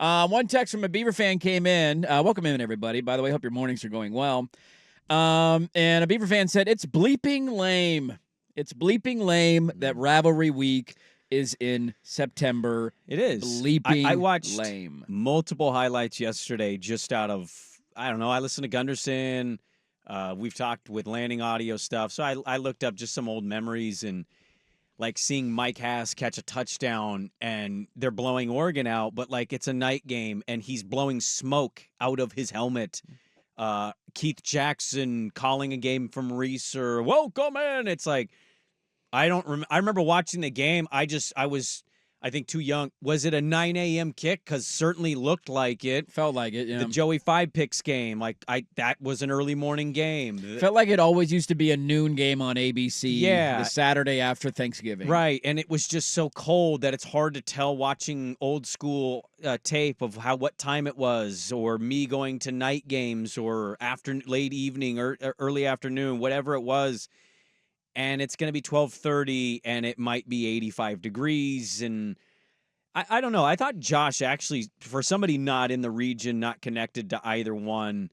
One text from a Beaver fan came in. Welcome in, everybody. By the way, hope your mornings are going well. And a Beaver fan said, it's bleeping lame. It's bleeping lame that Rivalry Week is in September. It is. Bleeping I watched lame. multiple highlights yesterday just out of, I don't know, I listened to Gunderson. We've talked with Landing Audio stuff. So I looked up just some old memories and like seeing Mike Hass catch a touchdown and they're blowing Oregon out, but like it's a night game and he's blowing smoke out of his helmet. Keith Jackson calling a game from Reese or welcome in. It's like, I remember watching the game. I was, I think, too young. Was it a 9 a.m. kick? Because certainly looked like it. Felt like it, yeah. The Joey 5-Picks game, that was an early morning game. Felt like it always used to be a noon game on ABC. Yeah. The Saturday after Thanksgiving. Right, and it was just so cold that it's hard to tell watching old school tape of what time it was, or me going to night games or late evening or early afternoon, whatever it was. And it's going to be 12:30, and it might be 85 degrees. And I don't know. I thought Josh actually, for somebody not in the region, not connected to either one,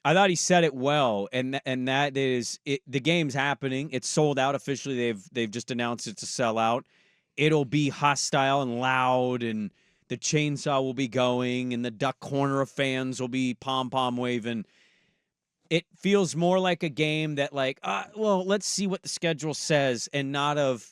I thought he said it well. And that is it. The game's happening. It's sold out officially. They've just announced it's a sellout. It'll be hostile and loud, and the chainsaw will be going, and the duck corner of fans will be pom-pom waving. It feels more like a game that well, let's see what the schedule says and not of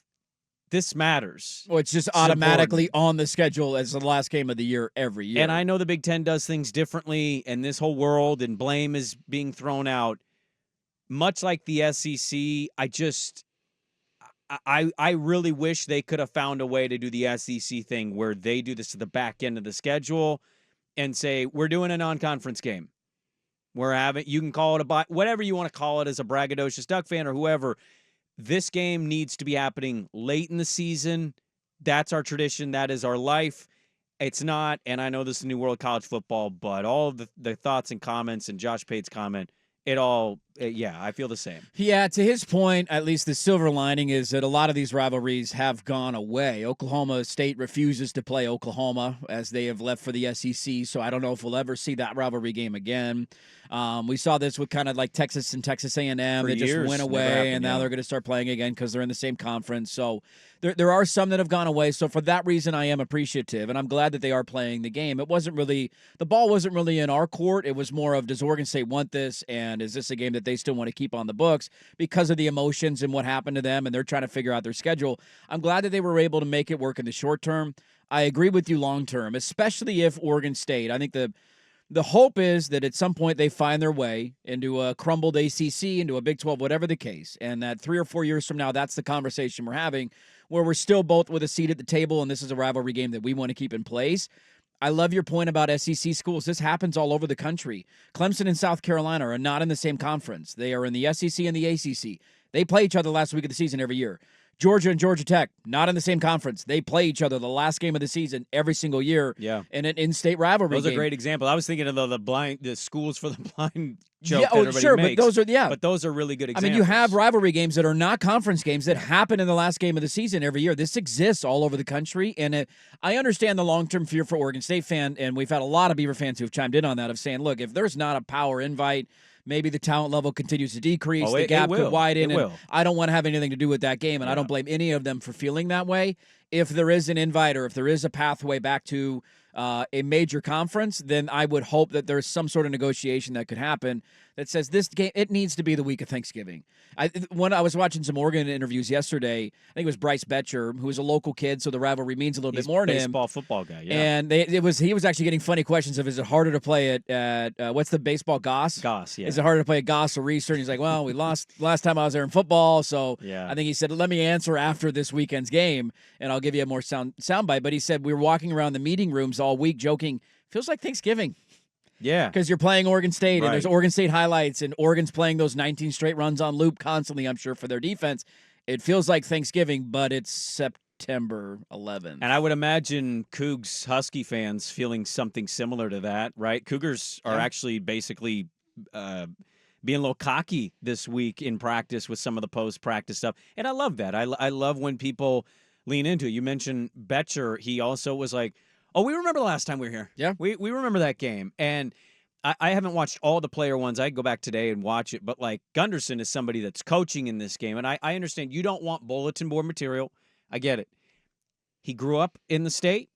this matters. Well, it's just automatically on the schedule as the last game of the year every year. And I know the Big Ten does things differently, and this whole world and blame is being thrown out. Much like the SEC, I really wish they could have found a way to do the SEC thing where they do this to the back end of the schedule and say, we're doing a non-conference game. You can call it whatever you want to call it as a braggadocious Duck fan or whoever. This game needs to be happening late in the season. That's our tradition. That is our life. It's not, and I know this is New World College Football, but all of the thoughts and comments and Josh Pate's comment, I feel the same. Yeah, to his point, at least the silver lining is that a lot of these rivalries have gone away. Oklahoma State refuses to play Oklahoma as they have left for the SEC, so I don't know if we'll ever see that rivalry game again. We saw this with kind of like Texas and Texas A&M. They just went away, and now they're going to start playing again because they're in the same conference. So there are some that have gone away. So for that reason, I am appreciative, and I'm glad that they are playing the game. The ball wasn't really in our court. It was more of, does Oregon State want this, and is this a game that they still want to keep on the books because of the emotions and what happened to them, and they're trying to figure out their schedule. I'm glad that they were able to make it work in the short term. I agree with you long term, especially if Oregon State, I think the hope is that at some point they find their way into a crumbled ACC, into a Big 12, whatever the case, and that 3 or 4 years from now, that's the conversation we're having, where we're still both with a seat at the table, and this is a rivalry game that we want to keep in place. I love your point about SEC schools. This happens all over the country. Clemson and South Carolina are not in the same conference. They are in the SEC and the ACC. They play each other the last week of the season every year. Georgia and Georgia Tech, not in the same conference. They play each other the last game of the season every single year in an in-state rivalry game. Those are great examples. I was thinking of the schools for the blind joke that everybody makes. But those are really good examples. I mean, you have rivalry games that are not conference games that happen in the last game of the season every year. This exists all over the country, and I understand the long-term fear for Oregon State fan, and we've had a lot of Beaver fans who have chimed in on that, of saying, look, if there's not a power invite, maybe the talent level continues to decrease. The gap could widen. And I don't want to have anything to do with that game, and I don't blame any of them for feeling that way. If there is an invite or if there is a pathway back to a major conference, then I would hope that there's some sort of negotiation that could happen that says this game, it needs to be the week of Thanksgiving. When I was watching some Oregon interviews yesterday, I think it was Bryce Betcher, who was a local kid, so the rivalry means a little bit more to him. Baseball, football guy, yeah. And he was actually getting funny questions of, is it harder to play at what's the baseball, Goss? Goss, yeah. Is it harder to play at Goss or Reese? And he's like, well, we lost last time I was there in football, so yeah. I think he said, let me answer after this weekend's game, and I'll give you a more soundbite. But he said, we were walking around the meeting rooms all week joking, feels like Thanksgiving. Yeah. Because you're playing Oregon State, and there's Oregon State highlights, and Oregon's playing those 19 straight runs on loop constantly, I'm sure, for their defense. It feels like Thanksgiving, but it's September 11th. And I would imagine Cougs Husky fans feeling something similar to that, right? Cougars are actually basically being a little cocky this week in practice with some of the post-practice stuff. And I love that. I love when people lean into it. You mentioned Betcher. He also was like, Oh, we remember the last time we were here. Yeah. We remember that game. And I haven't watched all the player ones. I'd go back today and watch it. But, like, Gunderson is somebody that's coaching in this game. And I understand you don't want bulletin board material. I get it. He grew up in the state.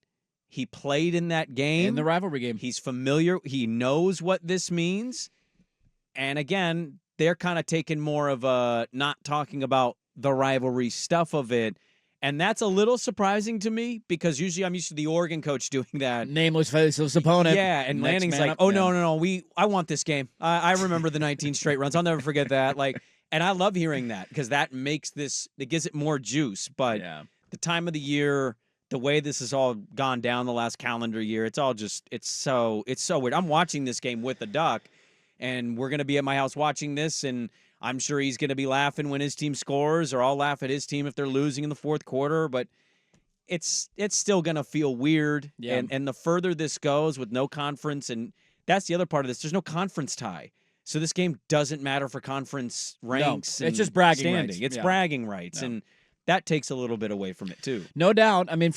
He played in that game. In the rivalry game. He's familiar. He knows what this means. And, again, they're kind of taking more of a not talking about the rivalry stuff of it. And that's a little surprising to me because usually I'm used to the Oregon coach doing that. Nameless faceless opponent. Yeah, and Next Lanning's man like, up. oh, Yeah. no, I want this game. I remember the 19 straight runs. I'll never forget that. Like, and I love hearing that because that makes this, it gives it more juice. But the time of the year, the way this has all gone down the last calendar year, it's all just, it's so weird. I'm watching this game with the Duck, and we're going to be at my house watching this, and I'm sure he's going to be laughing when his team scores, or I'll laugh at his team if they're losing in the fourth quarter. But it's still going to feel weird. Yeah. And the further this goes with no conference, and that's the other part of this, there's no conference tie. So this game doesn't matter for conference ranks. No, it's just bragging standing. rights. It's Yeah. bragging rights. Yeah. And that takes a little bit away from it, too. No doubt. I mean,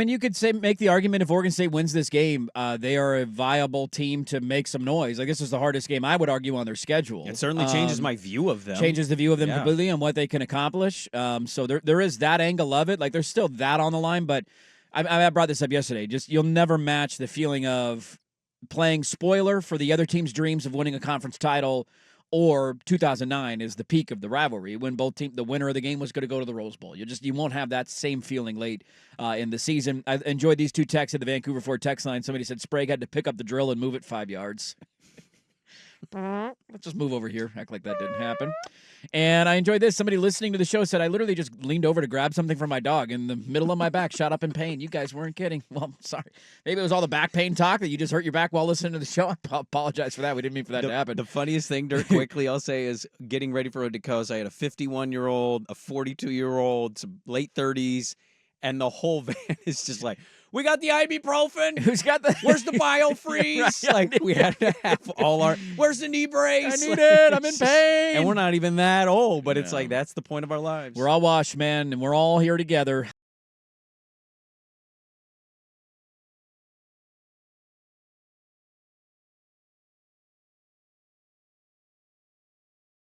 you could make the argument if Oregon State wins this game, they are a viable team to make some noise. Like, this is the hardest game, I would argue, on their schedule. It certainly changes my view of them. Changes the view of them completely and what they can accomplish. So there is that angle of it. Like, there's still that on the line, but I brought this up yesterday. Just, you'll never match the feeling of playing spoiler for the other team's dreams of winning a conference title, or 2009 is the peak of the rivalry when the winner of the game was going to go to the Rose Bowl. You won't have that same feeling late in the season. I enjoyed these two texts at the Vancouver Ford text line. Somebody said Sprague had to pick up the drill and move it 5 yards. Let's just move over here. Act like that didn't happen. And I enjoyed this. Somebody listening to the show said, I literally just leaned over to grab something from my dog in the middle of my back, shot up in pain. You guys weren't kidding. Well, I'm sorry. Maybe it was all the back pain talk that you just hurt your back while listening to the show. I apologize for that. We didn't mean for that to happen. The funniest thing, Dirk, quickly, I'll say, is getting ready for Road to Coast. I had a 51-year-old, a 42-year-old, some late 30s, and the whole van is just like, we got the ibuprofen. Who's got the? Where's the biofreeze? Right, like, we had to have all our, where's the knee brace? I need it. I'm in pain. And we're not even that old, but it's like, that's the point of our lives. We're all washed, man, and we're all here together.